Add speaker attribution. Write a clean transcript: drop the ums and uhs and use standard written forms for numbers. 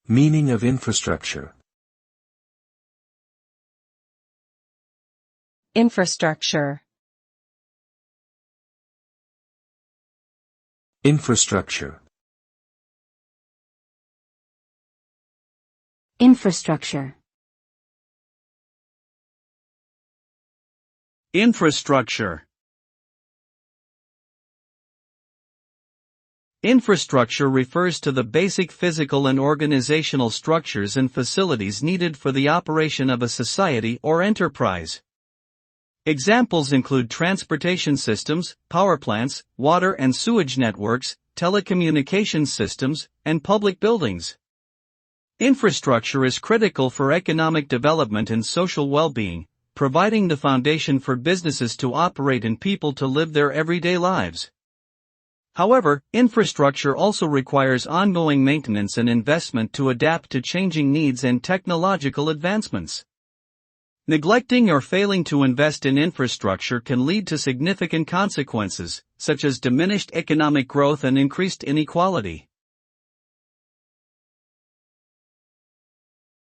Speaker 1: Meaning of infrastructure.
Speaker 2: Infrastructure.
Speaker 1: Infrastructure.
Speaker 3: Infrastructure.
Speaker 4: Infrastructure. Infrastructure refers to the basic physical and organizational structures and facilities needed for the operation of a society or enterprise. Examples include transportation systems, power plants, water and sewage networks, telecommunications systems, and public buildings. Infrastructure is critical for economic development and social well-being, providing the foundation for businesses to operate and people to live their everyday lives. However, infrastructure also requires ongoing maintenance and investment to adapt to changing needs and technological advancements. Neglecting or failing to invest in infrastructure can lead to significant consequences, such as diminished economic growth and increased inequality.